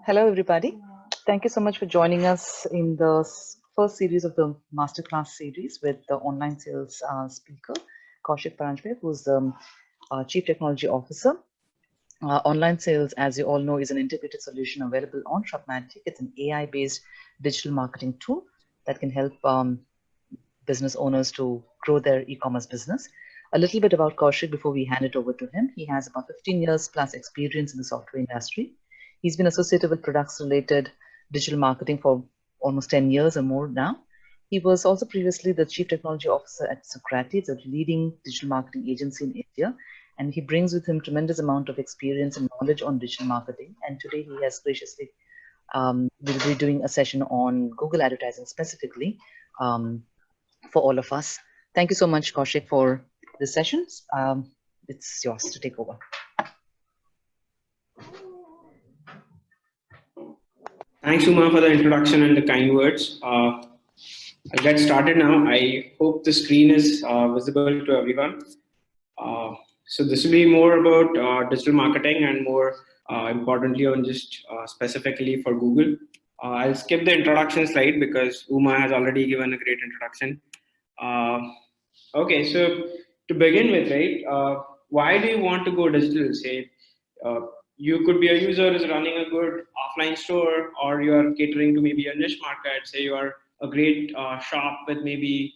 Hello, everybody. Thank you so much for joining us in the first series of the Masterclass series with the online sales speaker, Kaushik Paranjape, who's the Chief Technology Officer. Online sales, as you all know, is an integrated solution available on Shopmatic. It's an AI-based digital marketing tool that can help business owners to grow their e-commerce business. A little bit about Kaushik before we hand it over to him. He has about 15 years plus experience in the software industry. He's been associated with products related digital marketing for almost 10 years or more now. He was also previously the Chief Technology Officer at Socrates, a leading digital marketing agency in India. And he brings with him tremendous amount of experience and knowledge on digital marketing. And today he has graciously will be doing a session on Google advertising specifically for all of us. Thank you so much, Kaushik, for the sessions. It's yours to take over. Thanks, Uma, for the introduction and the kind words. I'll get started now. I hope the screen is visible to everyone. So this will be more about digital marketing and more importantly on just specifically for Google. I'll skip the introduction slide because Uma has already given a great introduction. Okay, so to begin with, right, why do you want to go digital? Say, you could be a user who's running a good offline store, or you are catering to maybe a niche market. Say you are a great shop with maybe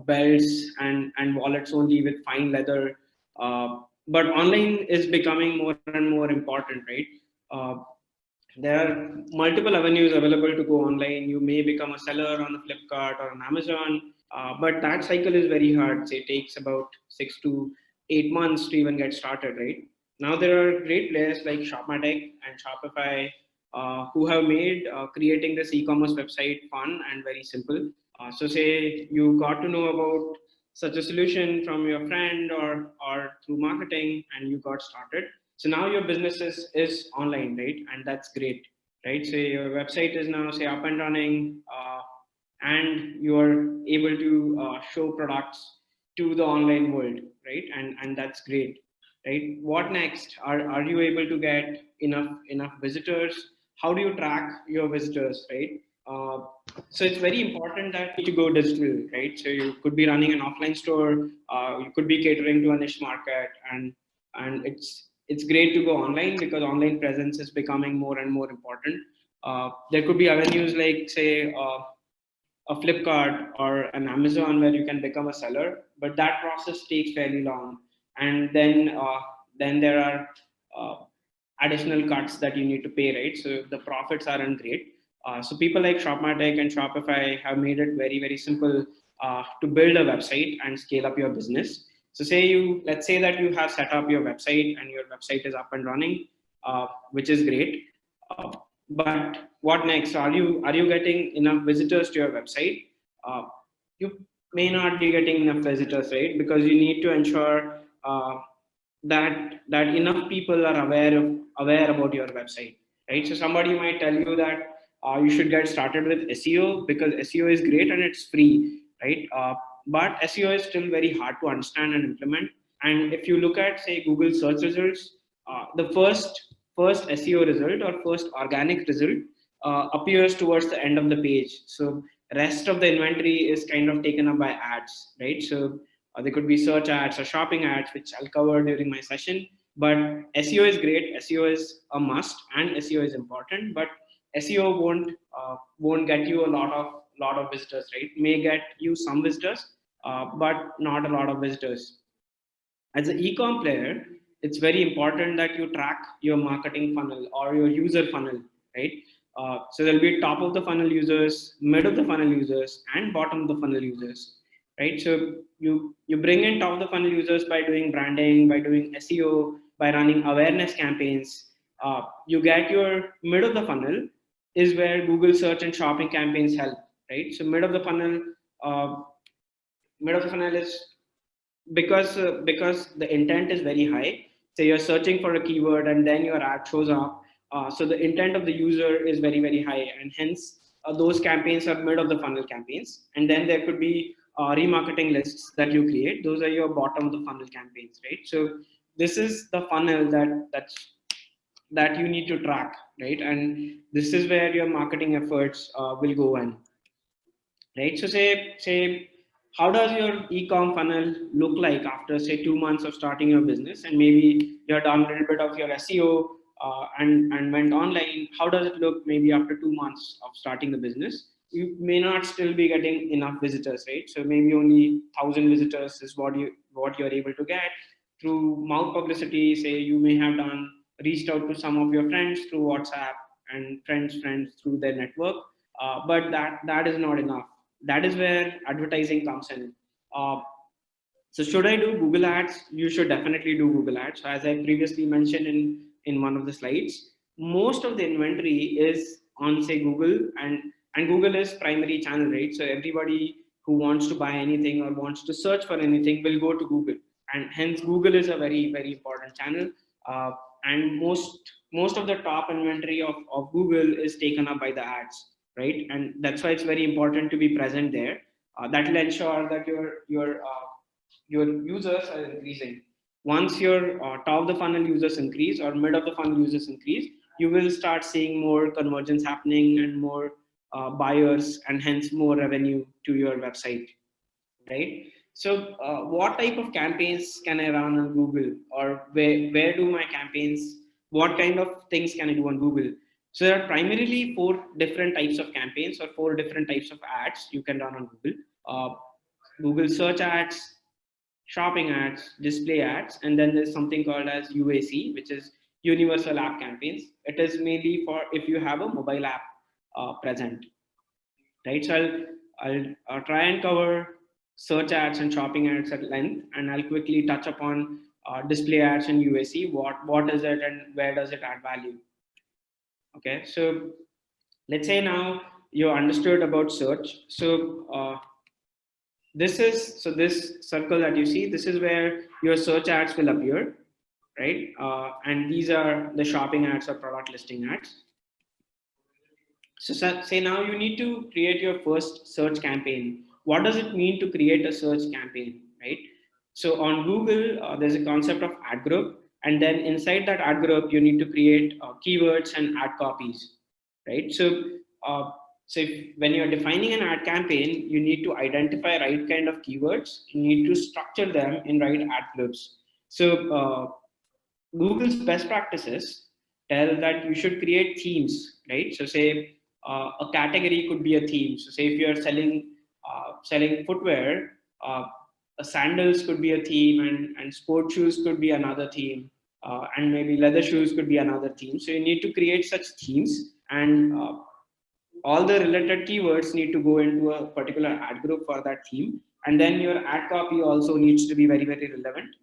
belts and wallets only with fine leather. But online is becoming more and more important, right? There are multiple avenues available to go online. You may become a seller on a Flipkart or an Amazon, but that cycle is very hard. Say it takes about 6 to 8 months to even get started, right? Now there are great players like Shopmatic and Shopify who have made creating this e-commerce website fun and very simple. So say you got to know about such a solution from your friend or through marketing and you got started. So now your business is online, right? And that's great, right? So your website is now say up and running and you're able to show products to the online world, right? And that's great, right? What next? Are you able to get enough visitors? How do you track your visitors, right? So it's very important that you go digital, right? So you could be running an offline store, you could be catering to a niche market, and it's great to go online because online presence is becoming more and more important. There could be avenues like say a Flipkart or an Amazon where you can become a seller, but that process takes fairly long, and then there are additional cuts that you need to pay, right? So the profits aren't great. So people like Shopmatic and Shopify have made it very, very simple to build a website and scale up your business. So let's say that you have set up your website and your website is up and running, which is great. But what next? Are you getting enough visitors to your website? You may not be getting enough visitors, right? Because you need to ensure that enough people are aware about your website, right? So somebody might tell you that you should get started with SEO because SEO is great and it's free, right? But SEO is still very hard to understand and implement. And if you look at say Google search results, the first SEO result or first organic result appears towards the end of the page. So rest of the inventory is kind of taken up by ads, right? So there could be search ads or shopping ads, which I'll cover during my session. But SEO is great. SEO is a must, and SEO is important. But SEO won't get you a lot of visitors, right? May get you some visitors, but not a lot of visitors. As an e-com player, it's very important that you track your marketing funnel or your user funnel, right? So there'll be top of the funnel users, mid of the funnel users, and bottom of the funnel users, right? So you bring in top of the funnel users by doing branding, by doing SEO, by running awareness campaigns. You get your mid of the funnel is where Google search and shopping campaigns help, right? So mid of the funnel is because the intent is very high. So you're searching for a keyword and then your ad shows up. So the intent of the user is very, very high, and hence those campaigns are mid of the funnel campaigns. And then there could be remarketing lists that you create. Those are your bottom of the funnel campaigns, right? So this is the funnel that's that you need to track, right? And this is where your marketing efforts will go in, right? So say how does your e-com funnel look like after say 2 months of starting your business, and maybe you've done a little bit of your SEO and went online. How does it look maybe after 2 months of starting the business? You may not still be getting enough visitors, right? So maybe only 1,000 visitors is what you're able to get through mouth publicity. Say you may have done reached out to some of your friends through WhatsApp and friends through their network, but that is not enough. That is where advertising comes in. Uh, so should I do Google Ads? You should definitely do Google Ads. So as I previously mentioned in one of the slides, most of the inventory is on say Google, and Google is primary channel, right? So everybody who wants to buy anything or wants to search for anything will go to Google, and hence Google is a very important channel. Uh, and most of the top inventory of Google is taken up by the ads, right? And that's why it's very important to be present there. That will ensure that your users are increasing. Once your top of the funnel users increase or mid of the funnel users increase, you will start seeing more conversions happening and more buyers, and hence more revenue to your website, right? So what type of campaigns can I run on Google, or where do my campaigns, what kind of things can I do on Google? So there are primarily four different types of campaigns or four different types of ads you can run on Google. uh, Google search ads, shopping ads, display ads, and then there's something called as UAC, which is universal app campaigns. It is mainly for if you have a mobile app present, right? So I'll try and cover search ads and shopping ads at length, and I'll quickly touch upon display ads and UAC. What is it and where does it add value? Okay, so let's say now you understood about search. So this circle that you see, this is where your search ads will appear, right? And these are the shopping ads or product listing ads. So say now you need to create your first search campaign. What does it mean to create a search campaign, right? So on Google, there's a concept of ad group, and then inside that ad group, you need to create keywords and ad copies, right? Uh, when you're defining an ad campaign, you need to identify right kind of keywords. You need to structure them in right ad groups. So Google's best practices tell that you should create themes, right? So say a category could be a theme. So say if you're selling footwear, sandals could be a theme, and sport shoes could be another theme, and maybe leather shoes could be another theme. So you need to create such themes, and all the related keywords need to go into a particular ad group for that theme, and then your ad copy also needs to be very relevant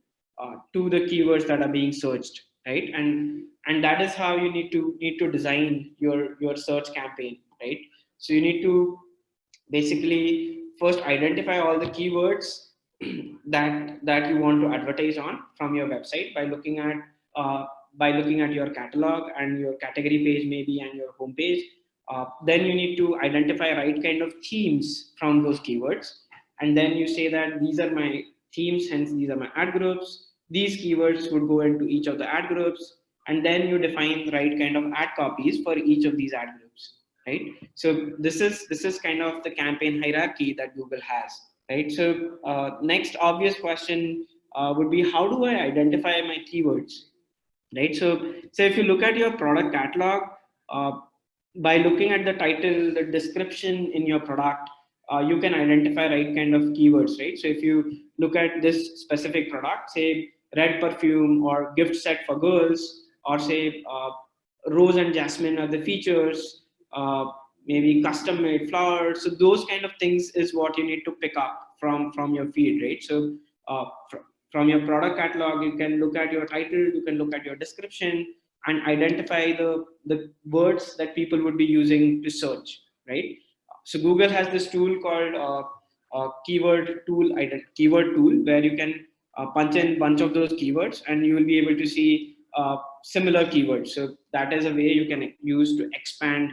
to the keywords that are being searched, right? And that is how you need to design your search campaign, right? So you need to basically first identify all the keywords that you want to advertise on from your website uh, by looking at your catalog and your category page maybe and your home page. Then you need to identify right kind of themes from those keywords, and then you say that these are my themes, hence these are my ad groups. These keywords would go into each of the ad groups, and then you define the right kind of ad copies for each of these ad groups, right? So this is kind of the campaign hierarchy that Google has, right? So next obvious question would be, how do I identify my keywords, right? So if you look at your product catalog, uh, by looking at the title, the description in your product, you can identify right kind of keywords, right? So if you look at this specific product, say red perfume or gift set for girls, or say rose and jasmine are the features, uh, maybe custom made flowers. So those kind of things is what you need to pick up from your feed, right? So uh, from your product catalog, you can look at your title, you can look at your description, and identify the words that people would be using to search, right? So Google has this tool called keyword tool, where you can punch in a bunch of those keywords, and you will be able to see similar keywords. So that is a way you can use to expand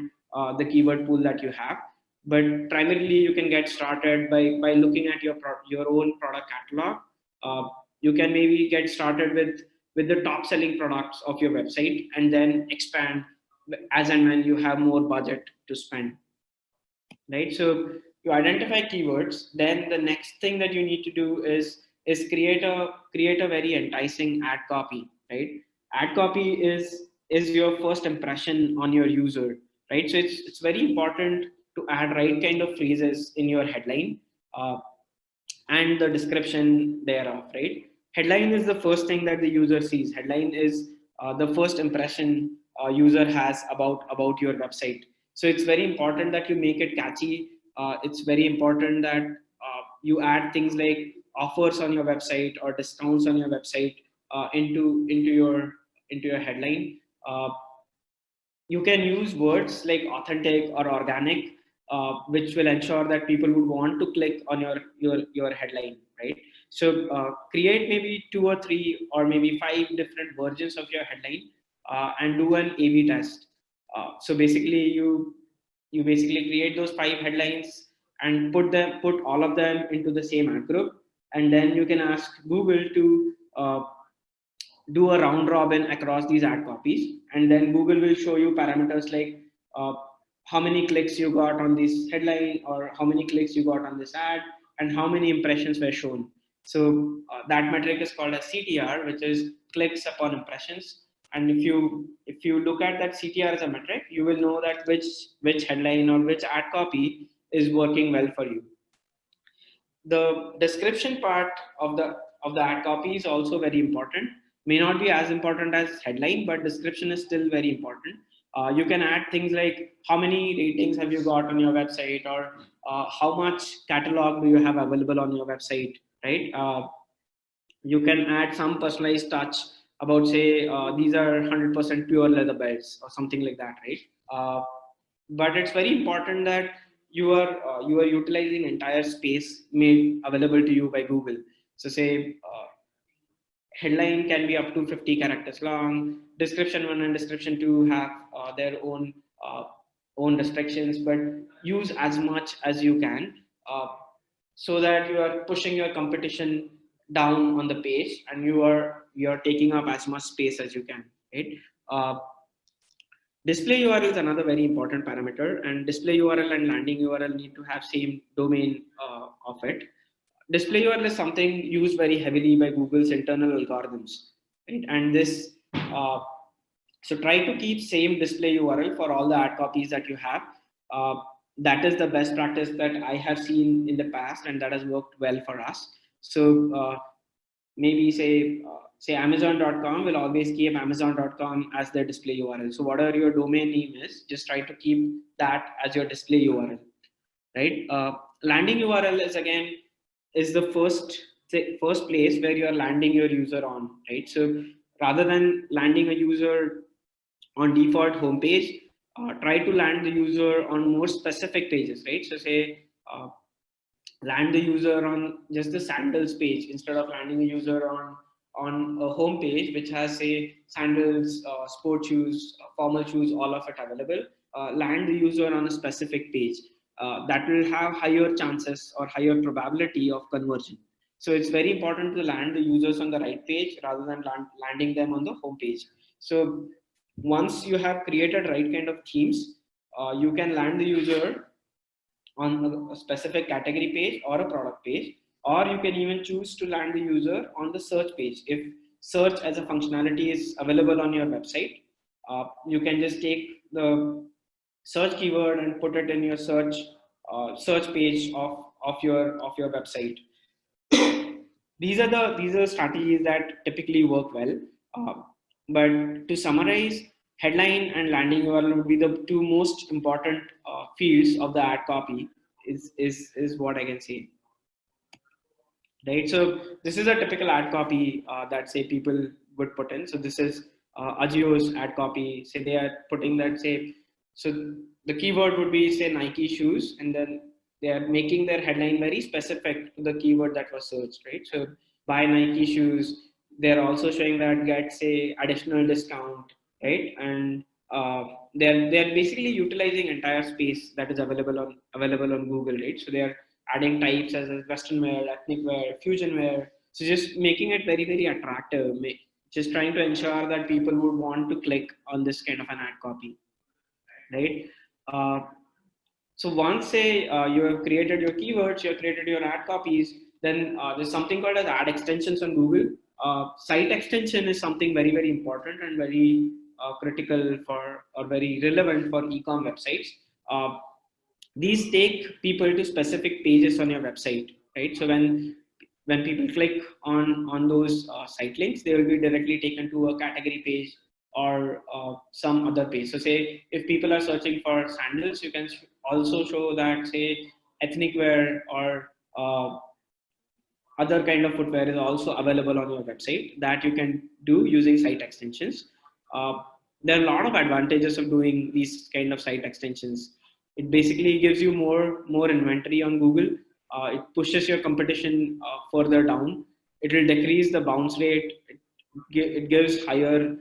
the keyword pool that you have. But primarily, you can get started by looking at your own product catalog. You can maybe get started with with the top selling products of your website, and then expand as and when you have more budget to spend, right? So you identify keywords, then the next thing that you need to do is create a very enticing ad copy, right? Ad copy is your first impression on your user, right? So it's very important to add right kind of phrases in your headline, uh, and the description thereof, right? Headline is the first thing that the user sees. Headline is the first impression user has about your website. So it's very important that you make it catchy. It's very important that you add things like offers on your website or discounts on your website into your headline. You can use words like authentic or organic, which will ensure that people would want to click on your headline, right? So create maybe 2 or 3 or maybe 5 different versions of your headline, and do an A/B test. So basically you basically create those 5 headlines and put all of them into the same ad group, and then you can ask Google to do a round robin across these ad copies, and then Google will show you parameters like uh, how many clicks you got on this headline, or how many clicks you got on this ad, and how many impressions were shown. So that metric is called as CTR, which is clicks upon impressions. And if you look at that CTR as a metric, you will know that which headline or which ad copy is working well for you. The description part of the ad copy is also very important. May not be as important as headline, but description is still very important. You can add things like how many ratings have you got on your website, or how much catalog do you have available on your website, right? You can add some personalized touch about, say, these are 100% pure leather belts or something like that, right? uh, but it's very important that you are utilizing entire space made available to you by Google. So say headline can be up to 50 characters long. Description 1 and description 2 have their uh, own restrictions, but use as much as you can, uh, so that you are pushing your competition down on the page, and you are taking up as much space as you can, right? uh, Display URL is another very important parameter, and display URL and landing URL need to have same domain of it. Display URL is something used very heavily by Google's internal algorithms, right? And this, so try to keep same display URL for all the ad copies that you have. Uh, that is the best practice that I have seen in the past, and that has worked well for us. So maybe say Amazon.com will always keep Amazon.com as their display URL. So whatever your domain name is, just try to keep that as your display URL, right? Landing URL is again is the first place where you are landing your user on, right? So rather than landing a user on default homepage, try to land the user on more specific pages, right? So say land the user on just the sandals page instead of landing a user on a home page which has, say, sandals, sport shoes, formal shoes, all of it available. Land the user on a specific page that will have higher chances or higher probability of conversion. So it's very important to land the users on the right page rather than landing them on the home page. So once you have created right kind of themes, you can land the user on a specific category page or a product page, or you can even choose to land the user on the search page. If search as a functionality is available on your website, you can just take the search keyword and put it in your search page of your website. These are strategies that typically work well. Uh, but to summarize, headline and landing URL would be the two most important fields of the ad copy. Is what I can say, right? So this is a typical ad copy that, say, people would put in. So this is Agio's ad copy. Say they are putting that, say, so the keyword would be, say, Nike shoes, and then they are making their headline very specific to the keyword that was searched, right? So buy Nike shoes. They're also showing that get, say, additional discount, right? And they're basically utilizing entire space that is available on Google, right? So they are adding types as Western wear, ethnic wear, fusion wear. So just making it very, very attractive, just trying to ensure that people would want to click on this kind of an ad copy, right? Uh, so once say you have created your keywords, you have created your ad copies, then there's something called as ad extensions on Google. Site extension is something very, very important and very critical for, or very relevant for e-com websites. Uh, these take people to specific pages on your website, right? So when people click on those site links, they will be directly taken to a category page or some other page. So say if people are searching for sandals, you can also show that say ethnic wear or other kind of footwear is also available on your website that you can do using site extensions. Uh, there are a lot of advantages of doing these kind of site extensions. It basically gives you more inventory on Google. It pushes your competition further down. It will decrease the bounce rate. It gives higher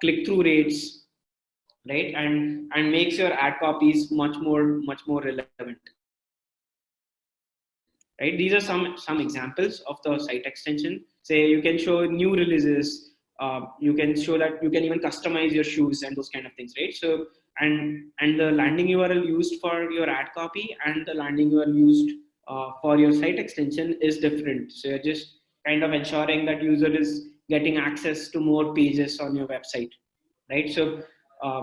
click-through rates, right? And makes your ad copies much more relevant, right? These are some examples of the site extension. Say you can show new releases, you can show that you can even customize your shoes and those kind of things, right? So and the landing URL used for your ad copy and the landing URL used for your site extension is different. So you're just kind of ensuring that user is getting access to more pages on your website, right? So uh,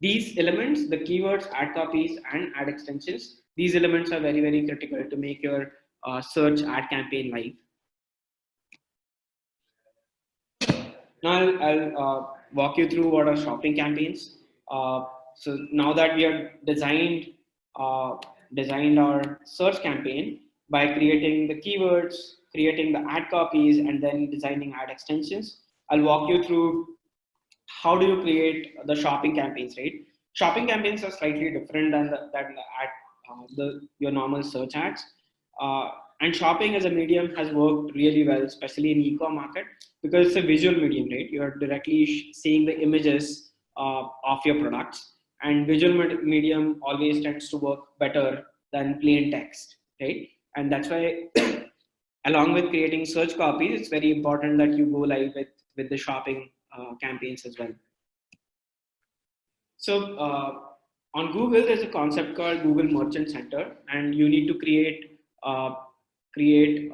these elements, the keywords, ad copies, and ad extensions, these elements are very, very critical to make your search ad campaign live. Now I'll walk you through what are shopping campaigns. So now that we have uh, designed our search campaign by creating the keywords, creating the ad copies, and then designing ad extensions, I'll walk you through how do you create the shopping campaigns, right? Shopping campaigns are slightly different than the ad, your normal search ads. Uh, and shopping as a medium has worked really well, especially in e-com market, because it's a visual medium, right? You're directly seeing the images of your products, and visual medium always tends to work better than plain text, right? And that's why along with creating search copies, it's very important that you go live with the shopping campaigns as well. So on Google, there's a concept called Google Merchant Center, and you need to uh, create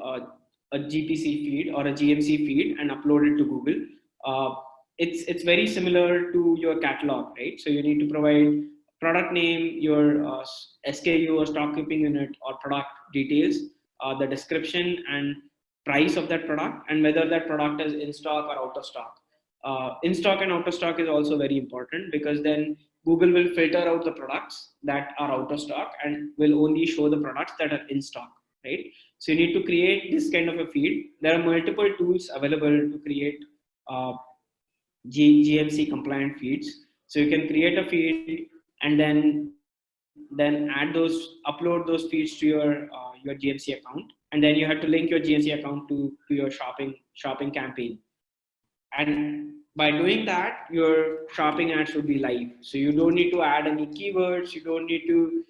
a GPC feed or a GMC feed and upload it to Google. Uh, it's very similar to your catalog, right? So you need to provide product name, your SKU or stock keeping unit or product details, the description and price of that product, and whether that product is in stock or out of stock. In stock and out of stock is also very important, because then Google will filter out the products that are out of stock and will only show the products that are in stock, right? So you need to create this kind of a feed. There are multiple tools available to create uh, GMC compliant feeds. So you can create a feed and then add upload those feeds to your GMC account, and then you have to link your GMC account to your shopping campaign. And by doing that, your shopping ads should be live. So you don't need to add any keywords. You don't need to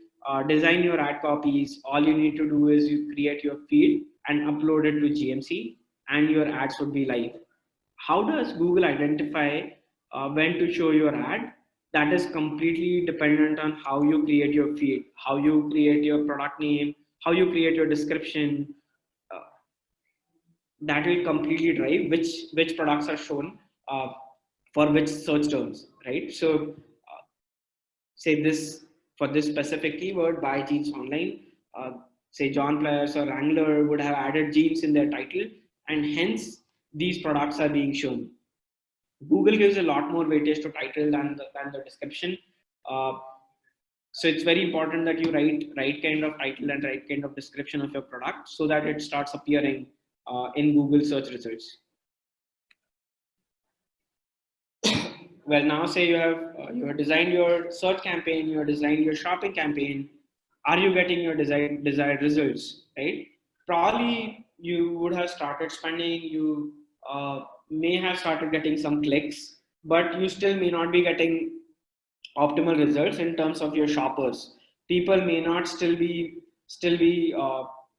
design your ad copies. All you need to do is you create your feed and upload it to GMC, and your ads would be live. How does Google identify when to show your ad? That is completely dependent on how you create your feed, how you create your product name, how you create your description. Uh, that will completely drive which products are shown uh, for which search terms, right? So say this, for this specific keyword, buy jeans online, uh, say John Pliers or Wrangler would have added jeans in their title, and hence these products are being shown. Google gives a lot more weightage to title than the description. uh, so it's very important that you write kind of title and right kind of description of your product so that it starts appearing in Google search results. Well, now say you have designed your search campaign, you have designed your shopping campaign. Are you getting your desired results, right? Probably you would have started spending, you may have started getting some clicks, but you still may not be getting optimal results in terms of your shoppers. People may not still be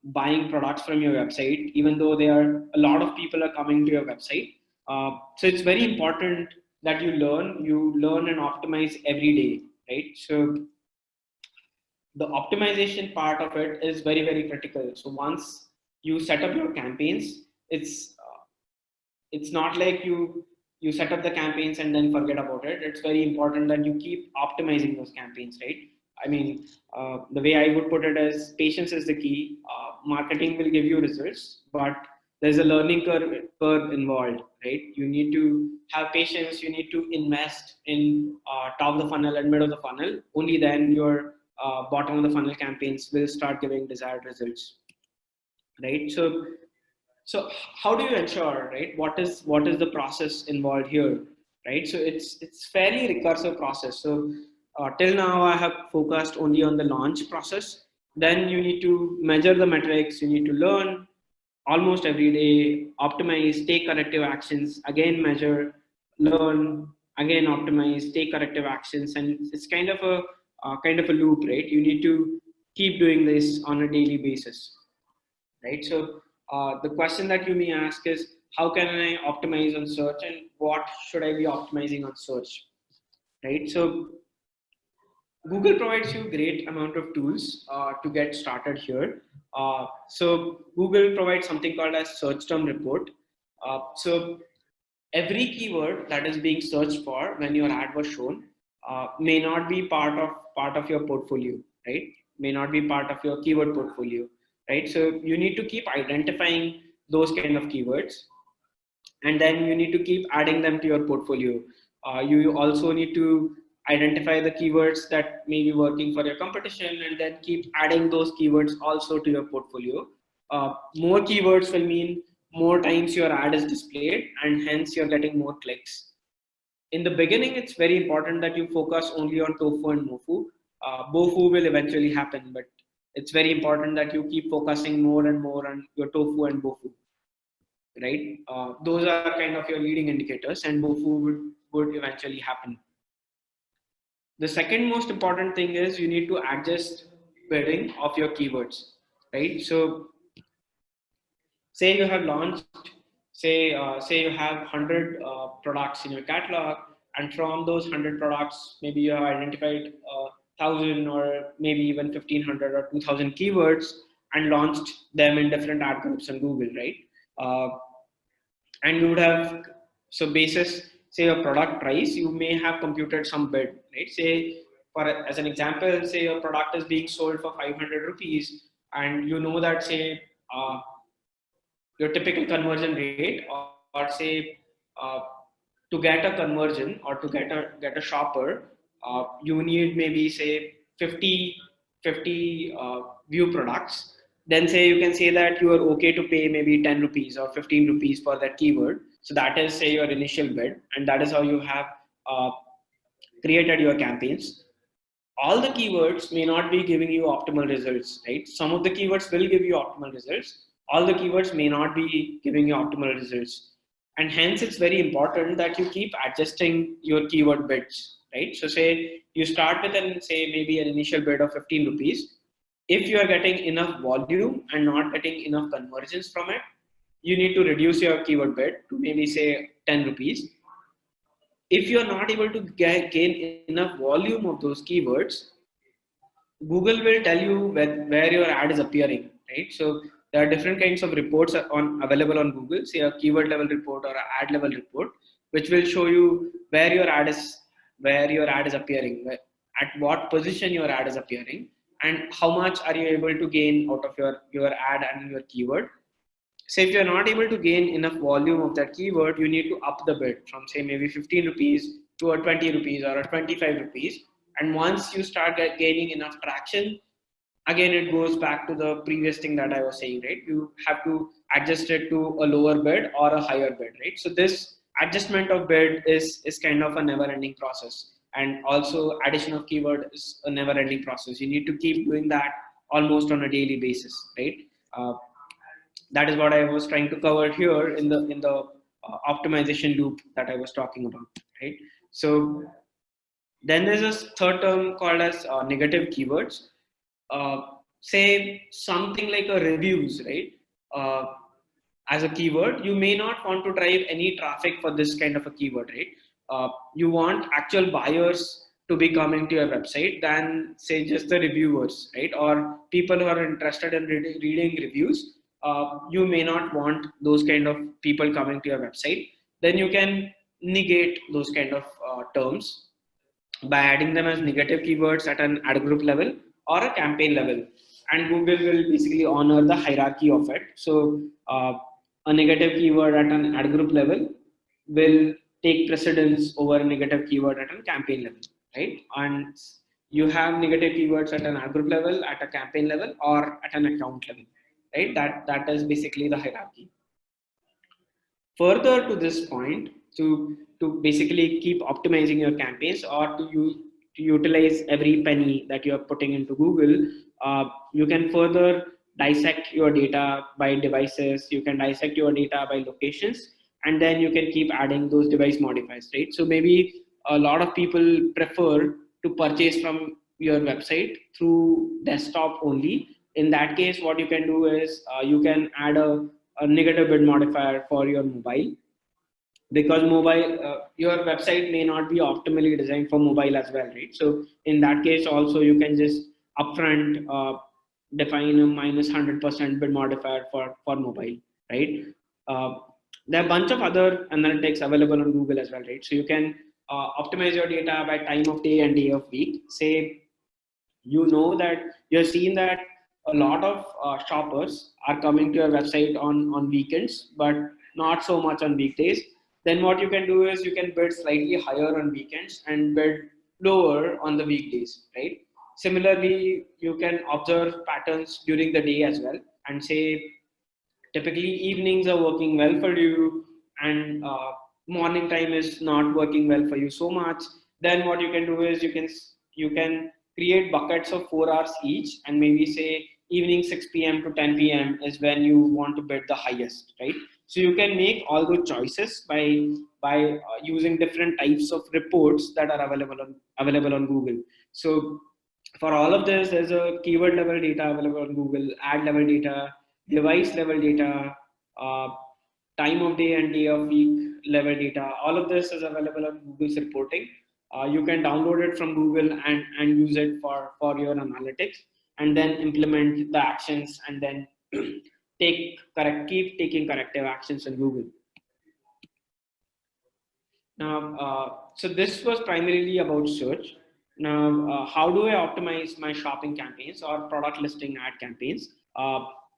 buying products from your website, even though there are a lot of people are coming to your website. So it's very important that you learn and optimize every day, right? So the optimization part of it is very, very critical. So once you set up your campaigns, it's not like you set up the campaigns and then forget about it. It's very important that you keep optimizing those campaigns, right? I mean, the way I would put it is patience is the key. Marketing will give you results, but there's a learning curve involved, right? You need to have patience. You need to invest in top of the funnel and mid of the funnel. Only then your bottom of the funnel campaigns will start giving desired results, right? So how do you ensure, right? What is the process involved here, right? So it's fairly recursive process. So till now I have focused only on the launch process. Then you need to measure the metrics. You need to learn almost every day, optimize, take corrective actions, again measure, learn, again optimize, take corrective actions, and it's kind of a loop, right? You need to keep doing this on a daily basis, right? So the question that you may ask is, how can I optimize on search, and what should I be optimizing on search, right? So Google provides you great amount of tools to get started here. So Google provides something called as search term report. So every keyword that is being searched for when your ad was shown may not be part of your portfolio, right? May not be part of your keyword portfolio, right? So you need to keep identifying those kind of keywords, and then you need to keep adding them to your portfolio. You also need to identify the keywords that may be working for your competition, and then keep adding those keywords also to your portfolio. More keywords will mean more times your ad is displayed, and hence you're getting more clicks. In the beginning, it's very important that you focus only on tofu and mofu. Bofu will eventually happen, but it's very important that you keep focusing more and more on your tofu and bofu, right? Those are kind of your leading indicators, and bofu would eventually happen. The second most important thing is you need to adjust bidding of your keywords, right? So say you have launched, say you have 100 products in your catalog, and from those 100 products maybe you have identified 1,000 or maybe even 1,500 or 2,000 keywords, and launched them in different ad groups on Google, right? uh, and you would have, so basis say your product price, you may have computed some bid, right? Say, for as an example, say your product is being sold for 500 rupees, and you know that, say, your typical conversion rate, or say, uh, to get a conversion or to get a shopper, you need maybe say 50 view products. Then say you can say that you are okay to pay maybe 10 rupees or 15 rupees for that keyword. So that is, say, your initial bid, and that is how you have uh, created your campaigns. All the keywords may not be giving you optimal results, right? Some of the keywords will give you optimal results. All the keywords may not be giving you optimal results. And hence, it's very important that you keep adjusting your keyword bids, right? So, say you start with say maybe an initial bid of 15 rupees. If you are getting enough volume and not getting enough conversions from it, you need to reduce your keyword bid to maybe say 10 rupees. If you are not able to gain enough volume of those keywords, Google will tell you where your ad is appearing, right? So there are different kinds of reports available on Google, say a keyword level report or an ad level report, which will show you where your ad is appearing, at what position your ad is appearing, and how much are you able to gain out of your ad and your keyword. So if you're not able to gain enough volume of that keyword, you need to up the bid from, say, maybe 15 rupees to a 20 rupees or a 25 rupees. And once you start gaining enough traction, again, it goes back to the previous thing that I was saying, right? You have to adjust it to a lower bid or a higher bid, right? So this adjustment of bid is kind of a never ending process. And also addition of keyword is a never ending process. You need to keep doing that almost on a daily basis, right? Uh, that is what I was trying to cover here in the optimization loop that I was talking about, right? So then there's a third term called as negative keywords. Say something like a reviews, right? Uh, as a keyword, you may not want to drive any traffic for this kind of a keyword, right? You want actual buyers to be coming to your website than say just the reviewers, right? Or people who are interested in reading reviews. You may not want those kind of people coming to your website. Then you can negate those kind of terms by adding them as negative keywords at an ad group level or a campaign level, and Google will basically honor the hierarchy of it. So a negative keyword at an ad group level will take precedence over a negative keyword at a campaign level, right? And you have negative keywords at an ad group level, at a campaign level, or at an account level, right? That is basically the hierarchy. Further to this point, to basically keep optimizing your campaigns, or to utilize every penny that you are putting into Google, you can further dissect your data by devices, you can dissect your data by locations, and then you can keep adding those device modifiers, right? So maybe a lot of people prefer to purchase from your website through desktop only. In that case, what you can do is you can add a negative bid modifier for your mobile, because mobile your website may not be optimally designed for mobile as well, right? So in that case also you can just upfront define a minus 100% bid modifier for mobile, right? uh, there are a bunch of other analytics available on Google as well, right? So you can optimize your data by time of day and day of week. Say you know that you're seeing that a lot of shoppers are coming to your website on weekends but not so much on weekdays. Then what you can do is you can bid slightly higher on weekends and bid lower on the weekdays, right? Similarly, you can observe patterns during the day as well and say typically evenings are working well for you, and morning time is not working well for you so much. Then what you can do is you can create buckets of 4 hours each, and maybe say evening 6 p.m. to 10 p.m. is when you want to bid the highest, right? So you can make all those choices by using different types of reports that are available on Google. So for all of this, there's a keyword level data available on Google, ad level data, device level data, uh, time of day and day of week level data. All of this is available on Google's reporting. You can download it from Google and use it for your analytics, and then implement the actions, and then keep taking corrective actions in Google. Now, so this was primarily about search. Now, how do I optimize my shopping campaigns or product listing ad campaigns?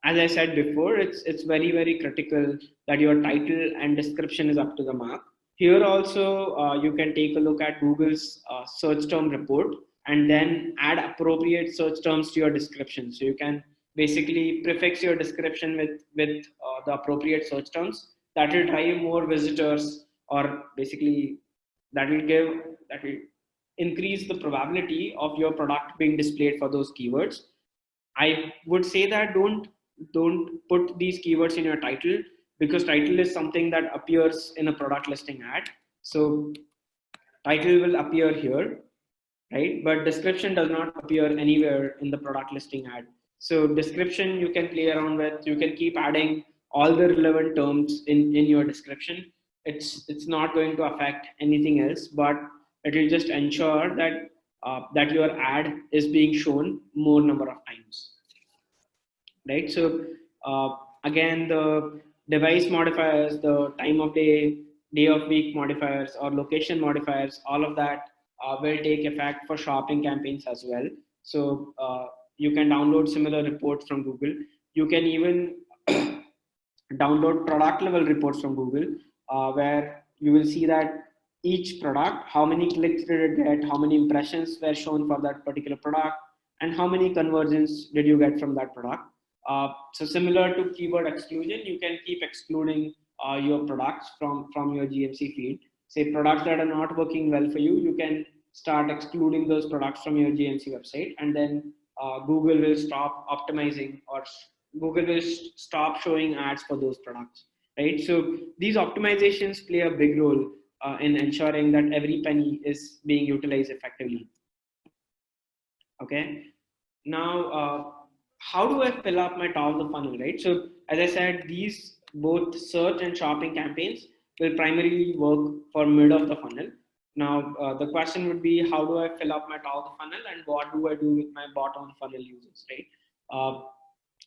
As I said before, it's very critical that your title and description is up to the mark. Here also, you can take a look at Google's search term report and then add appropriate search terms to your description. So you can basically prefix your description with the appropriate search terms that will drive more visitors, or basically that will increase the probability of your product being displayed for those keywords. I would say that don't put these keywords in your title, because title is something that appears in a product listing ad. So title will appear here, right? But description does not appear anywhere in the product listing ad. So description you can play around with. You can keep adding all the relevant terms in your description. It's not going to affect anything else, but it will just ensure that your ad is being shown more number of times, right? So again, the device modifiers, the time of day, day of week modifiers, or location modifiers, all of that will take effect for shopping campaigns as well. So you can download similar reports from Google. You can even download product level reports from Google, where you will see that each product, how many clicks did it get, how many impressions were shown for that particular product, and how many conversions did you get from that product. So similar to keyword exclusion, you can keep excluding your products from your GMC feed. Say products that are not working well for you, you can start excluding those products from your GMC website, and then Google will stop optimizing, or Google will stop showing ads for those products, right? So these optimizations play a big role in ensuring that every penny is being utilized effectively. Okay. Now, how do I fill up my top of the funnel, right? So as I said, these both search and shopping campaigns will primarily work for mid of the funnel. Now, the question would be, how do I fill up my top of the funnel, and what do I do with my bottom of the funnel users, right?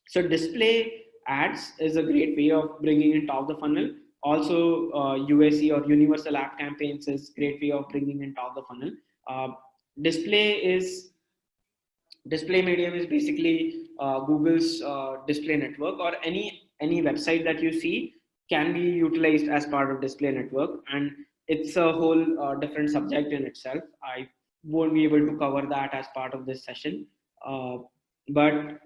So display ads is a great way of bringing in top of the funnel. Also, UAC or universal app campaigns is great way of bringing in top of the funnel. Uh, display is display medium is basically Google's display network, or any website that you see can be utilized as part of display network, and it's a whole different subject in itself. I won't be able to cover that as part of this session, but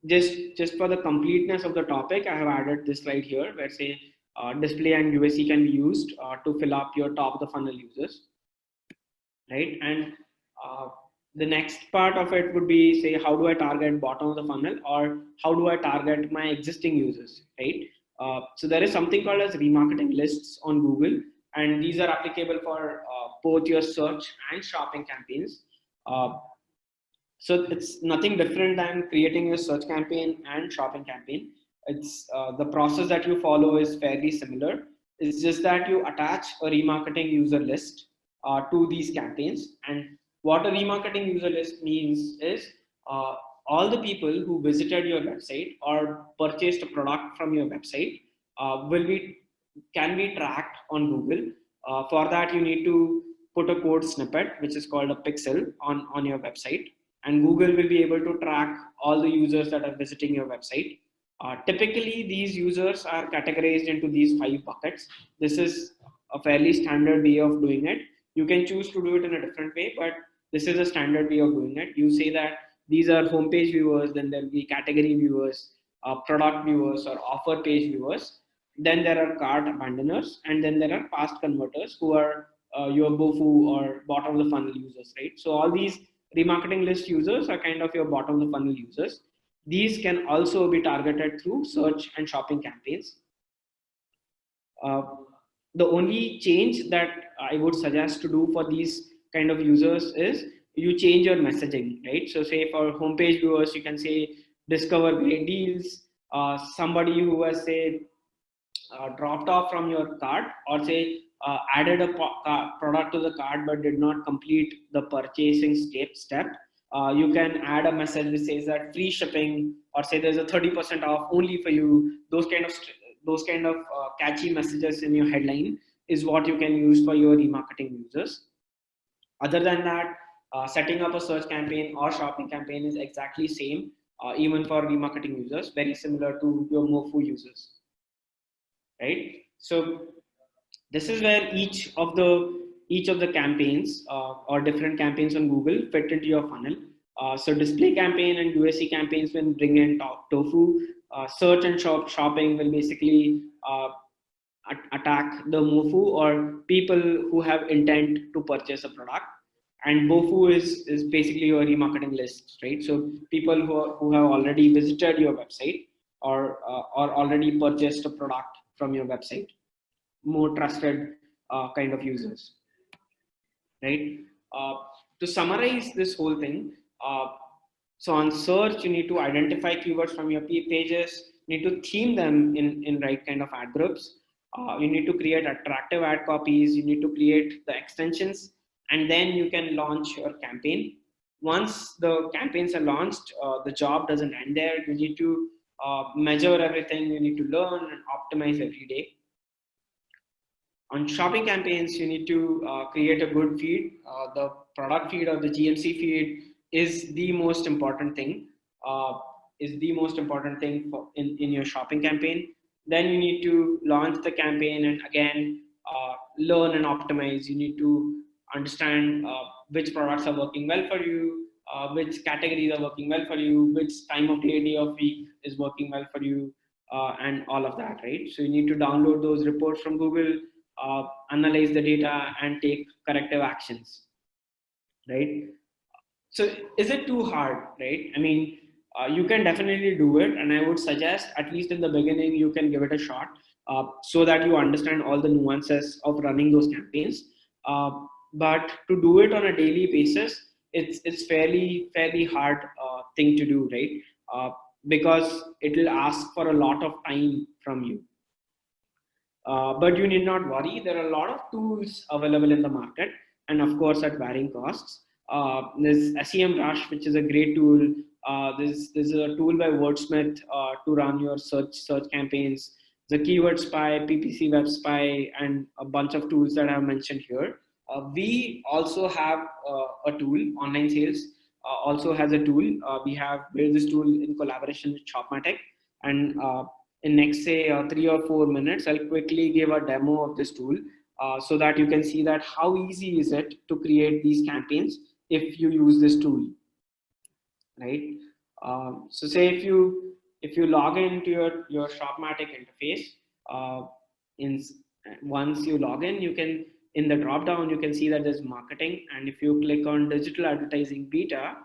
just for the completeness of the topic, I have added this slide here where say display and UAC can be used to fill up your top of the funnel users, right? And uh, the next part of it would be, say, how do I target bottom of the funnel, or how do I target my existing users, right? So there is something called as remarketing lists on Google, and these are applicable for both your search and shopping campaigns. uh, so it's nothing different than creating a search campaign and shopping campaign. It's the process that you follow is fairly similar. It's just that you attach a remarketing user list to these campaigns. And what a remarketing user list means is uh, all the people who visited your website or purchased a product from your website will be can be tracked on Google. For that, you need to put a code snippet, which is called a pixel, on your website, and Google will be able to track all the users that are visiting your website. Typically, these users are categorized into these 5 buckets. This is a fairly standard way of doing it. You can choose to do it in a different way, but this is a standard way of doing it. You say that these are homepage viewers, then there'll be category viewers, product viewers, or offer page viewers. Then there are cart abandoners, and then there are fast converters who are your BOFU or bottom of the funnel users, right? So all these remarketing list users are kind of your bottom of the funnel users. These can also be targeted through search and shopping campaigns. Uh, the only change that I would suggest to do for these kind of users is you change your messaging, right? So, say for homepage viewers, you can say discover great deals. Somebody who has say dropped off from your cart, or say added a product to the cart but did not complete the purchasing step, you can add a message which says that free shipping, or say there's a 30% off only for you. Those kind of catchy messages in your headline is what you can use for your remarketing users. Other than that, setting up a search campaign or shopping campaign is exactly same, even for remarketing users, very similar to your MoFu users, right? So this is where each of the campaigns or different campaigns on Google fit into your funnel. So display campaign and USC campaigns will bring in tofu. Search and shopping will basically attack the MOFU or people who have intent to purchase a product. And BOFU is basically your remarketing list, right? So people who have already visited your website or already purchased a product from your website, more trusted kind of users, right? Uh, to summarize this whole thing, uh, so on search, you need to identify keywords from your pages, you need to theme them in right kind of ad groups. You need to create attractive ad copies, you need to create the extensions, and then you can launch your campaign. Once the campaigns are launched, the job doesn't end there. You need to measure everything, you need to learn and optimize every day. On shopping campaigns, you need to create a good feed. The product feed or the GMC feed is the most important thing. Uh, is the most important thing in your shopping campaign. Then you need to launch the campaign, and again learn and optimize. You need to understand which products are working well for you, which categories are working well for you, which time of day of week is working well for you, and all of that, right? So you need to download those reports from Google, analyze the data, and take corrective actions, right? So is it too hard, right? I mean, you can definitely do it, and I would suggest at least in the beginning you can give it a shot, so that you understand all the nuances of running those campaigns. uh, but to do it on a daily basis, it's fairly hard thing to do, right? uh, because it will ask for a lot of time from you. But you need not worry. There are a lot of tools available in the market, and of course at varying costs. There's SEM Rush, which is a great tool. There's a tool by Wordsmith to run your search campaigns. The Keyword Spy, PPC Web Spy, and a bunch of tools that I have mentioned here. We also have a tool. Online Sales also has a tool. We have built this tool in collaboration with Shopmatic, and in next say 3 or 4 minutes, I'll quickly give a demo of this tool so that you can see that how easy is it to create these campaigns if you use this tool, right? So say if you log into your Shopmatic interface, in once you log in, you can, in the drop down, you can see that there's marketing, and if you click on digital advertising beta,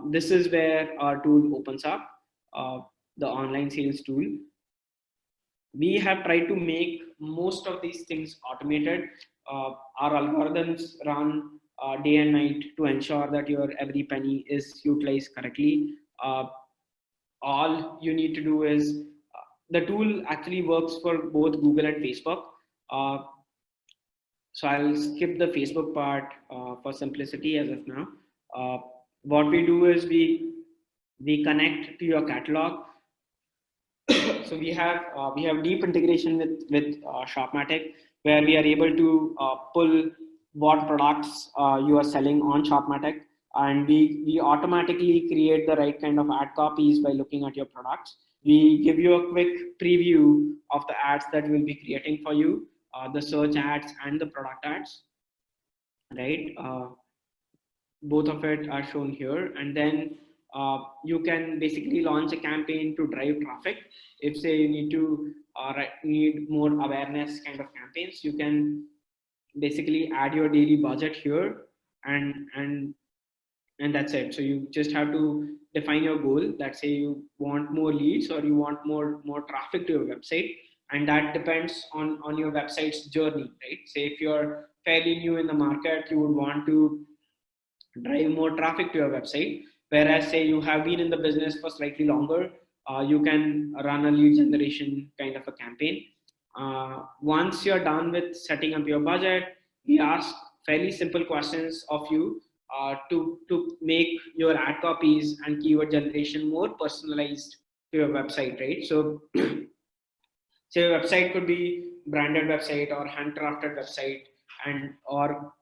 this is where our tool opens up, uh, the online sales tool. We have tried to make most of these things automated. Our algorithms run day and night to ensure that your every penny is utilized correctly. Uh, all you need to do is the tool actually works for both Google and Facebook. Uh, so I'll skip the Facebook part for simplicity as of now. Uh, what we do is we connect to your catalog. So we have deep integration with Shopmatic, where we are able to pull what products you are selling on Shopmatic, and we automatically create the right kind of ad copies by looking at your products. We give you a quick preview of the ads that we'll be creating for you, the search ads and the product ads, right? Both of it are shown here, and then you can basically launch a campaign to drive traffic. If say you need to need more awareness kind of campaigns, you can basically add your daily budget here, and that's it. So you just have to define your goal, that say you want more leads or you want more traffic to your website, and that depends on your website's journey, right? Say if you're fairly new in the market, you would want to drive more traffic to your website. Whereas, say you have been in the business for slightly longer, you can run a lead generation kind of a campaign. Once you're done with setting up your budget, we ask fairly simple questions of you to make your ad copies and keyword generation more personalized to your website, right? So so your website could be branded website or handcrafted website, and or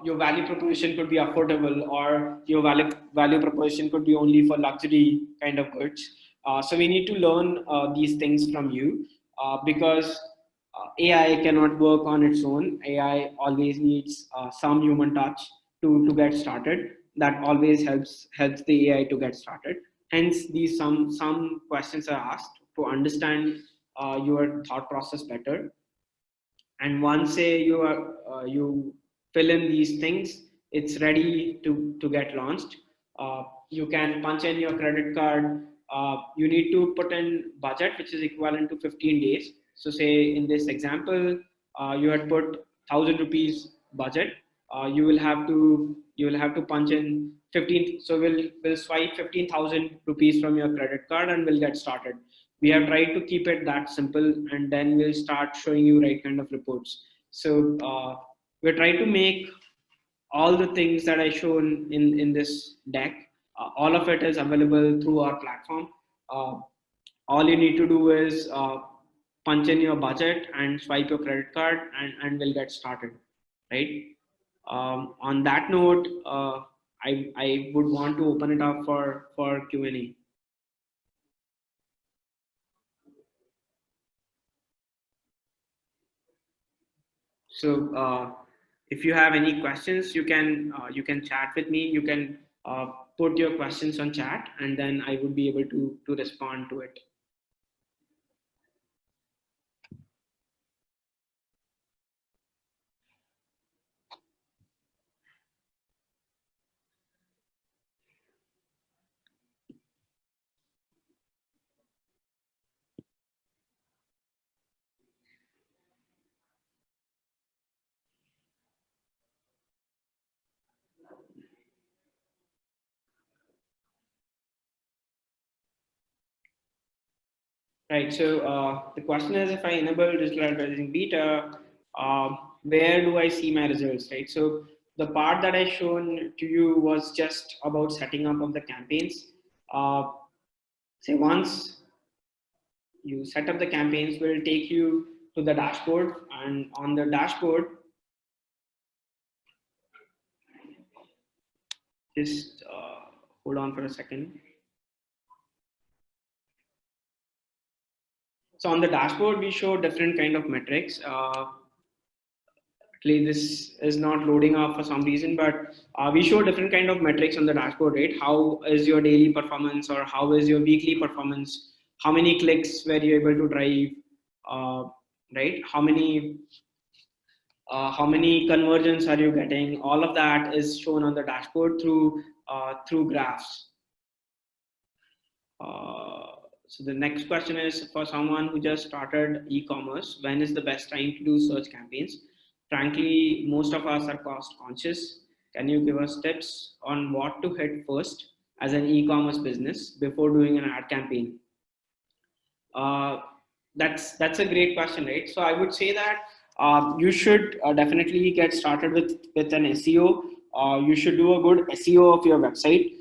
your value proposition could be affordable, or your value proposition could be only for luxury kind of goods. So we need to learn these things from you, because AI cannot work on its own. AI always needs some human touch to get started. That always helps the AI to get started. Hence, these some questions are asked to understand your thought process better. And once say you fill in these things, it's ready to get launched. You can punch in your credit card. You need to put in budget which is equivalent to 15 days. So say in this example, you had put 1,000 rupees budget. You will have to punch in 15. So we'll swipe 15,000 rupees from your credit card and we'll get started. We have tried to keep it that simple, and then we'll start showing you right kind of reports. So we're trying to make all the things that I show in this deck, all of it is available through our platform. All you need to do is punch in your budget and swipe your credit card, and we'll get started, right? On that note, I would want to open it up for Q&A. So if you have any questions, you can chat with me. You can put your questions on chat, and then I would be able to respond to it. Right. So the question is, if I enable digital advertising beta, uh, where do I see my results? Right. So the part that I shown to you was just about setting up of the campaigns. Uh, say once you set up the campaigns, will take you to the dashboard, and on the dashboard, just hold on for a second. So on the dashboard, we show different kind of metrics. Actually, this is not loading up for some reason, but we show different kind of metrics on the dashboard, right? How is your daily performance, or how is your weekly performance? How many clicks were you able to drive? Uh, right? How many conversions are you getting? All of that is shown on the dashboard through graphs. So the next question is, for someone who just started e-commerce, when is the best time to do search campaigns? Frankly, most of us are cost conscious. Can you give us tips on what to hit first as an e-commerce business before doing an ad campaign? Uh, that's a great question, right? So I would say that you should definitely get started with an SEO. You should do a good SEO of your website,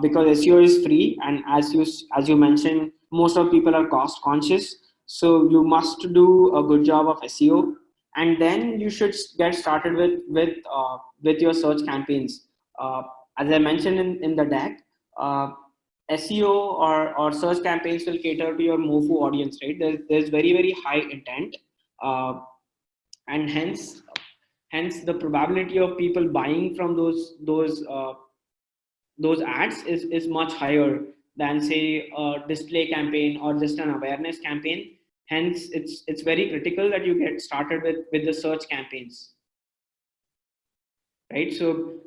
because SEO is free, and as you mentioned, most of people are cost conscious. So you must do a good job of SEO, and then you should get started with your search campaigns. Uh, as I mentioned in the deck. SEO or search campaigns will cater to your MOFU audience, right? There's very, very high intent, and hence the probability of people buying from those ads is much higher than, say, a display campaign or just an awareness campaign. Hence, it's very critical that you get started with the search campaigns, right? So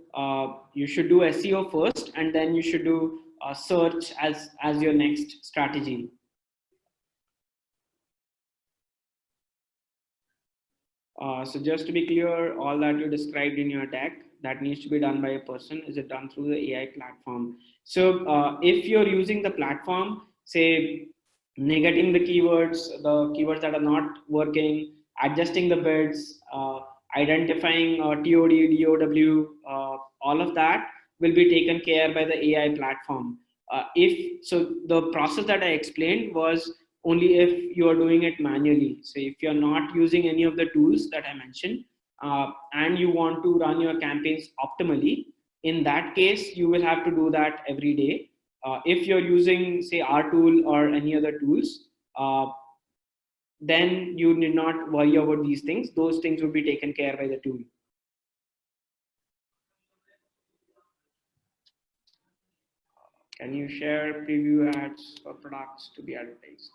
you should do SEO first, and then you should do search as your next strategy. So just to be clear, all that you described in your deck, that needs to be done by a person. Is it done through the AI platform? So if you're using the platform, say negating the keywords that are not working, adjusting the bids, identifying TOD, DOW, all of that will be taken care by the AI platform. If so, the process that I explained was only if you are doing it manually. So if you're not using any of the tools that I mentioned, and you want to run your campaigns optimally, in that case you will have to do that every day. If you're using, say, our tool or any other tools, then you need not worry about these things. Those things will be taken care by the tool. Can you share preview ads for products to be advertised?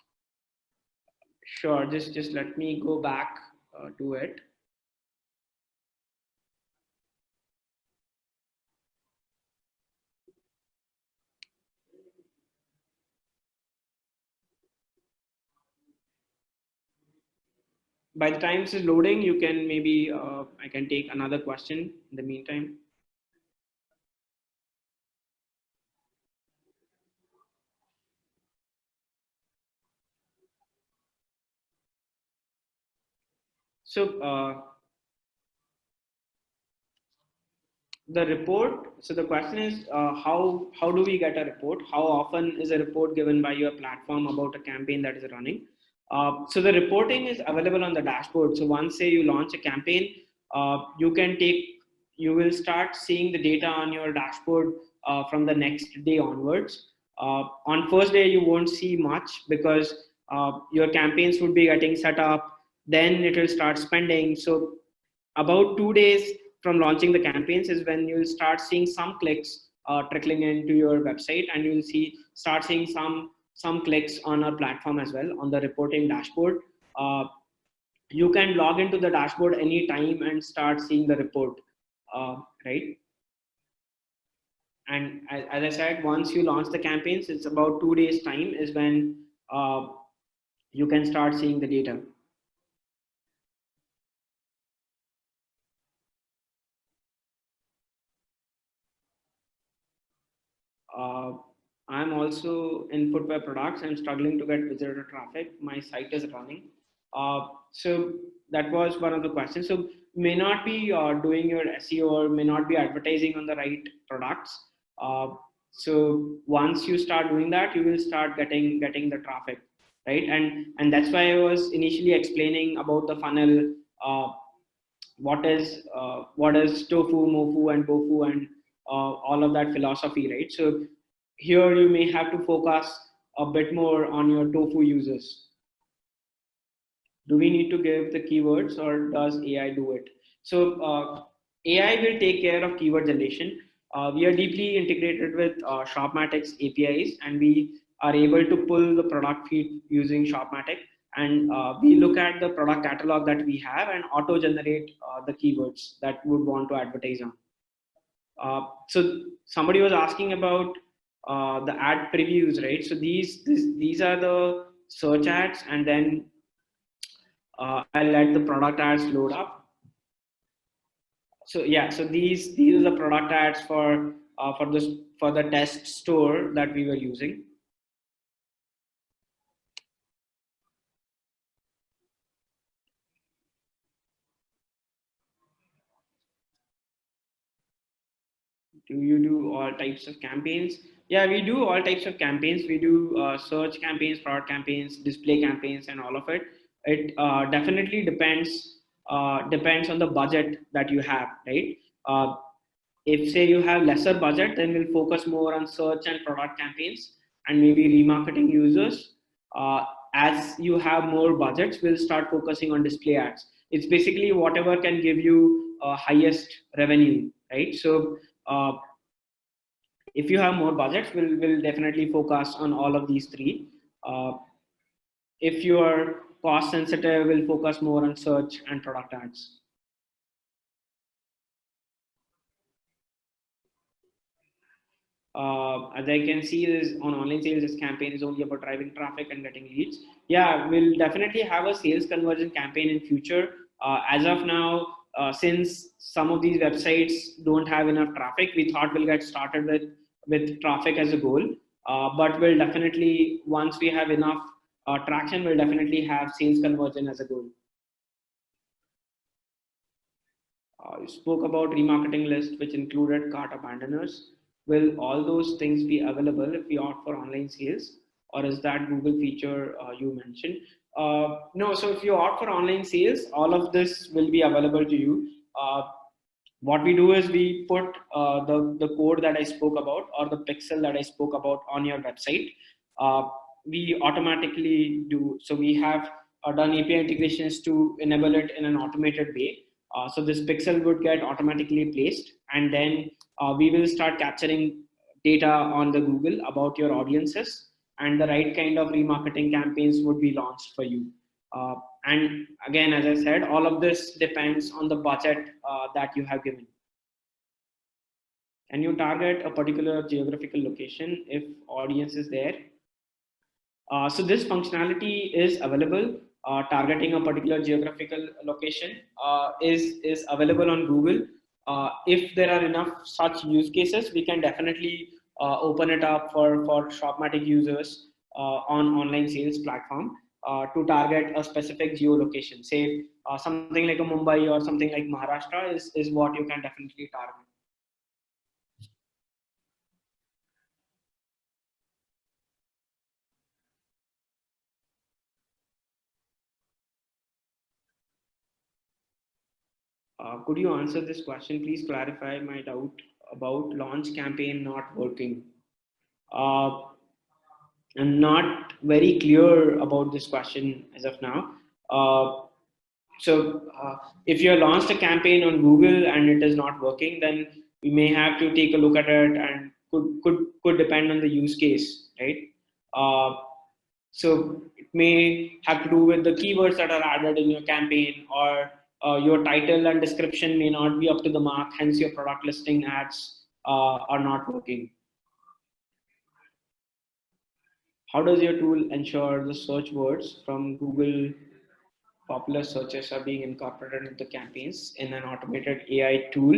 Sure, just let me go back to it. By the time this is loading, you can maybe I can take another question in the meantime. So the report. So the question is, how do we get a report? How often is a report given by your platform about a campaign that is running? So the reporting is available on the dashboard. So once, say, you launch a campaign, you will start seeing the data on your dashboard from the next day onwards. On first day you won't see much, because your campaigns would be getting set up, then it will start spending. So about 2 days from launching the campaigns is when you'll start seeing some clicks trickling into your website, and you'll start seeing some clicks on our platform as well on the reporting dashboard. You can log into the dashboard anytime and start seeing the report, right? And as I said, once you launch the campaigns, it's about 2 days time is when you can start seeing the data. I'm also in footwear products. I'm struggling to get visitor traffic. My site is running. So that was one of the questions. So may not be doing your SEO or may not be advertising on the right products. Uh, so once you start doing that, you will start getting the traffic, right? And that's why I was initially explaining about the funnel. What is tofu, mofu, and bofu, and all of that philosophy, right? So here you may have to focus a bit more on your tofu users. Do we need to give the keywords or does AI do it? So AI will take care of keyword generation. We are deeply integrated with Shopmatic's APIs, and we are able to pull the product feed using Shopmatic. And we look at the product catalog that we have and auto generate the keywords that we would want to advertise on. So somebody was asking about the ad previews, right? So these are the search ads, and then I'll let the product ads load up. So yeah, so these are the product ads for the test store that we were using. Do you do all types of campaigns? Yeah, we do all types of campaigns. We do search campaigns, product campaigns, display campaigns, and all of it. It definitely depends on the budget that you have, right? If say you have lesser budget, then we'll focus more on search and product campaigns and maybe remarketing users. As you have more budgets, we'll start focusing on display ads. It's basically whatever can give you highest revenue, right? So if you have more budgets, we'll definitely focus on all of these three. Uh, if you are cost sensitive, we'll focus more on search and product ads. As I can see, this on online sales, this campaign is only about driving traffic and getting leads. Yeah, we'll definitely have a sales conversion campaign in future. As of now, since some of these websites don't have enough traffic, we thought we'll get started with traffic as a goal. But we'll definitely, once we have enough traction, we'll definitely have sales conversion as a goal. You spoke about remarketing list, which included cart abandoners. Will all those things be available if we opt for online sales, or is that Google feature you mentioned? No, so if you opt for online sales, all of this will be available to you. What we do is we put the code that I spoke about or the pixel that I spoke about on your website. We automatically do. So we have done API integrations to enable it in an automated way. So this pixel would get automatically placed, and then we will start capturing data on the Google about your audiences, and the right kind of remarketing campaigns would be launched for you. And again, as I said, all of this depends on the budget that you have given. And you target a particular geographical location if audience is there. So this functionality is available. Targeting a particular geographical location is available on Google. If there are enough such use cases, we can definitely open it up for Shopmatic users on online sales platform to target a specific geolocation. Say something like a Mumbai or something like Maharashtra is what you can definitely target. Could you answer this question? Please clarify my doubt about launch campaign not working. Uh, I'm not very clear about this question as of now. So if you launched a campaign on Google and it is not working, then we may have to take a look at it and could depend on the use case, right? Uh, so it may have to do with the keywords that are added in your campaign, or your title and description may not be up to the mark. Hence, your product listing ads are not working. How does your tool ensure the search words from Google popular searches are being incorporated into campaigns in an automated AI tool?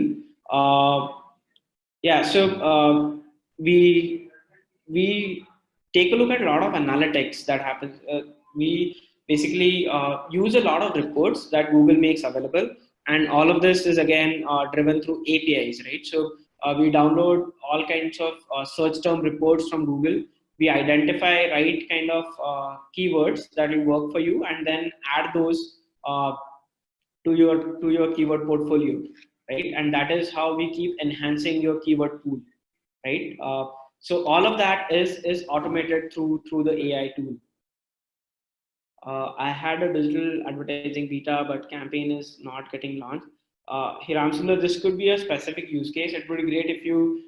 Yeah, so we we take a look at a lot of analytics that happens. We basically use a lot of reports that Google makes available, and all of this is again driven through APIs, right? So we download all kinds of search term reports from Google. We identify right kind of keywords that will work for you, and then add those to your keyword portfolio, right? And that is how we keep enhancing your keyword pool, right? So all of that is automated through the AI tool. I had a digital advertising beta, but campaign is not getting launched. Hiramsundar, this could be a specific use case. It would be great if you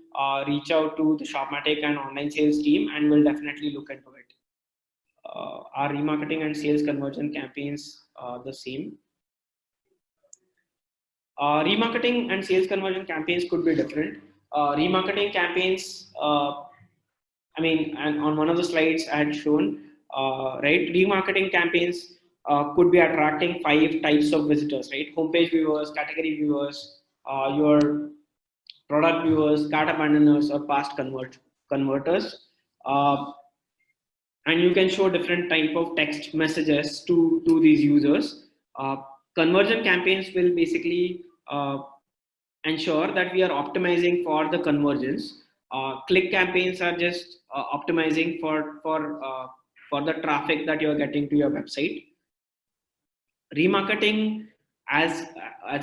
reach out to the Shopmatic and online sales team, and we'll definitely look into it. Are remarketing and sales conversion campaigns the same? Remarketing and sales conversion campaigns could be different. Remarketing campaigns, and on one of the slides I had shown, right, remarketing campaigns could be attracting 5 types of visitors, right? Homepage viewers, category viewers, your product viewers, cart abandoners, or past converters. Uh, and you can show different type of text messages to these users. Uh, Conversion campaigns will basically ensure that we are optimizing for the conversions. Click campaigns are just optimizing for the traffic that you are getting to your website. Remarketing as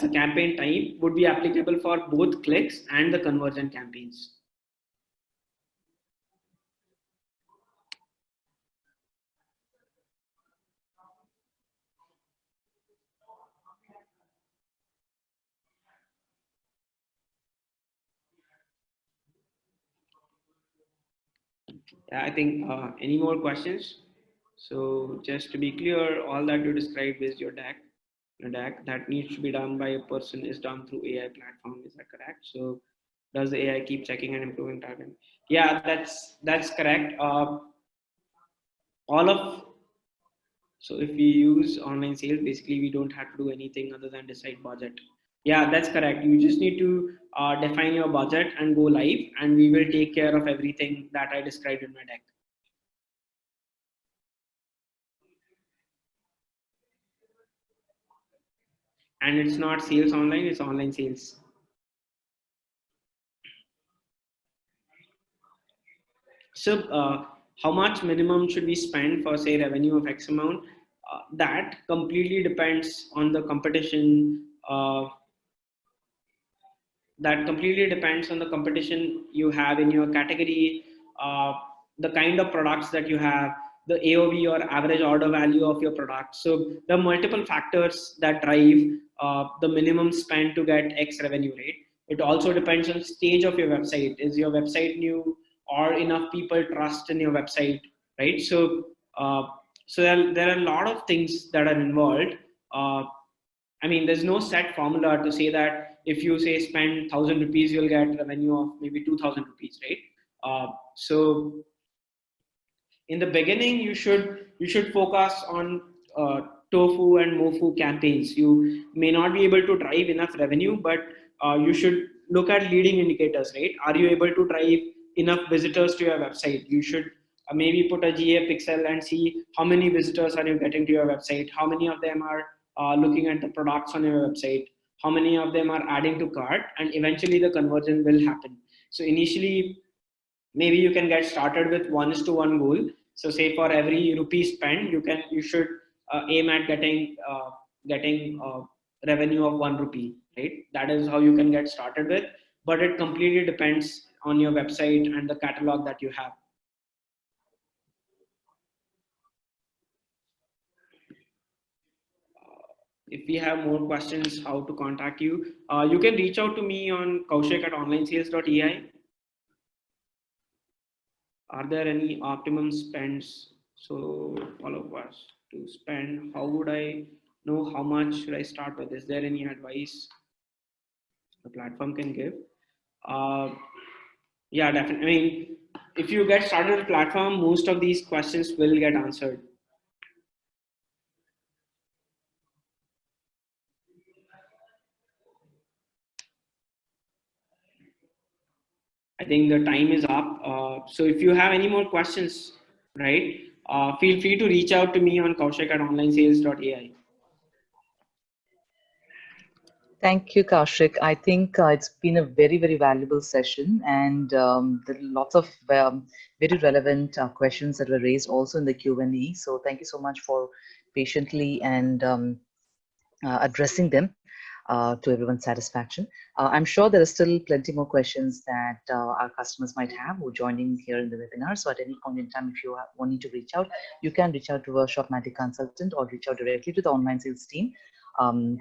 a campaign type would be applicable for both clicks and the conversion campaigns. Yeah, I think any more questions? So just to be clear, all that you described is your DAC. Your DAC that needs to be done by a person is done through AI platform. Is that correct? So does the AI keep checking and improving targeting? Yeah, that's correct. All of So if we use online sales, basically we don't have to do anything other than decide budget. Yeah, that's correct. You just need to define your budget and go live, and we will take care of everything that I described in my deck. And it's not sales online, it's online sales. So how much minimum should we spend for say revenue of X amount? That completely depends on the competition. That completely depends on the competition you have in your category, uh, the kind of products that you have, the AOV or average order value of your product. So there are multiple factors that drive the minimum spend to get X revenue rate. It also depends on stage of your website. Is your website new, or enough people trust in your website, right? So there are a lot of things that are involved. There's no set formula to say that if you say spend 1,000 rupees, you'll get revenue of maybe 2,000 rupees, right? So in the beginning, you should focus on tofu and mofu campaigns. You may not be able to drive enough revenue, but you should look at leading indicators, right? Are you able to drive enough visitors to your website? You should maybe put a GA pixel and see how many visitors are you getting to your website, how many of them are looking at the products on your website, how many of them are adding to cart, and eventually the conversion will happen. So initially, maybe you can get started with 1:1 goal. So say for every rupee spent, you should aim at getting revenue of 1 rupee, right? That is how you can get started with, but it completely depends on your website and the catalog that you have. If we have more questions, how to contact you, you can reach out to me on Kaushik at Onlinesales.ai. Are there any optimum spends? So all of us to spend, how would I know how much should I start with? Is there any advice the platform can give? Uh, yeah, definitely. If you get started with the platform, most of these questions will get answered. I think the time is up. So if you have any more questions, right, feel free to reach out to me on Kaushik at Onlinesales.ai. Thank you, Kaushik. I think it's been a very, very valuable session, and there are lots of very relevant questions that were raised also in the Q&A. So thank you so much for patiently and addressing them to everyone's satisfaction. I'm sure there are still plenty more questions that our customers might have who are joining here in the webinar. So at any point in time, if you are wanting to reach out, you can reach out to a Shopmatic consultant or reach out directly to the online sales team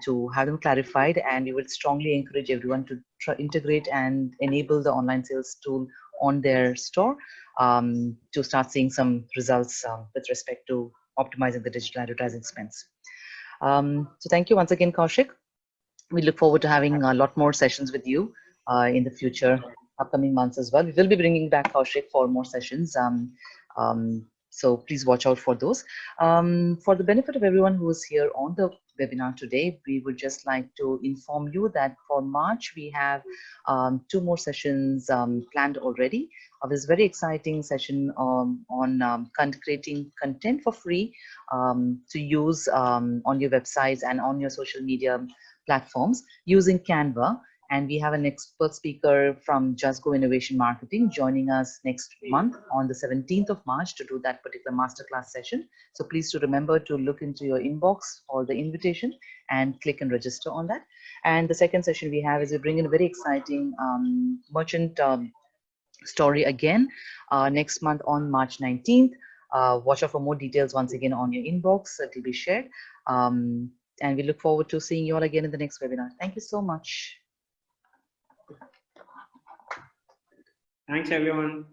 to have them clarified. And we would strongly encourage everyone to integrate and enable the online sales tool on their store to start seeing some results with respect to optimizing the digital advertising spends. So thank you once again, Kaushik. We look forward to having a lot more sessions with you in the future, upcoming months as well. We will be bringing back Kaushik for more sessions. So please watch out for those. For the benefit of everyone who is here on the webinar today, we would just like to inform you that for March, we have 2 more sessions planned already. This very exciting session on creating content for free to use on your websites and on your social media platforms using Canva. And we have an expert speaker from Just Go Innovation Marketing joining us next month on the 17th of March to do that particular masterclass session. So please do remember to look into your inbox for the invitation and click and register on that. And the second session we have is we bring in a very exciting merchant story again next month on March 19th. Watch out for more details once again on your inbox. It will be shared. And we look forward to seeing you all again in the next webinar. Thank you so much. Thanks, everyone.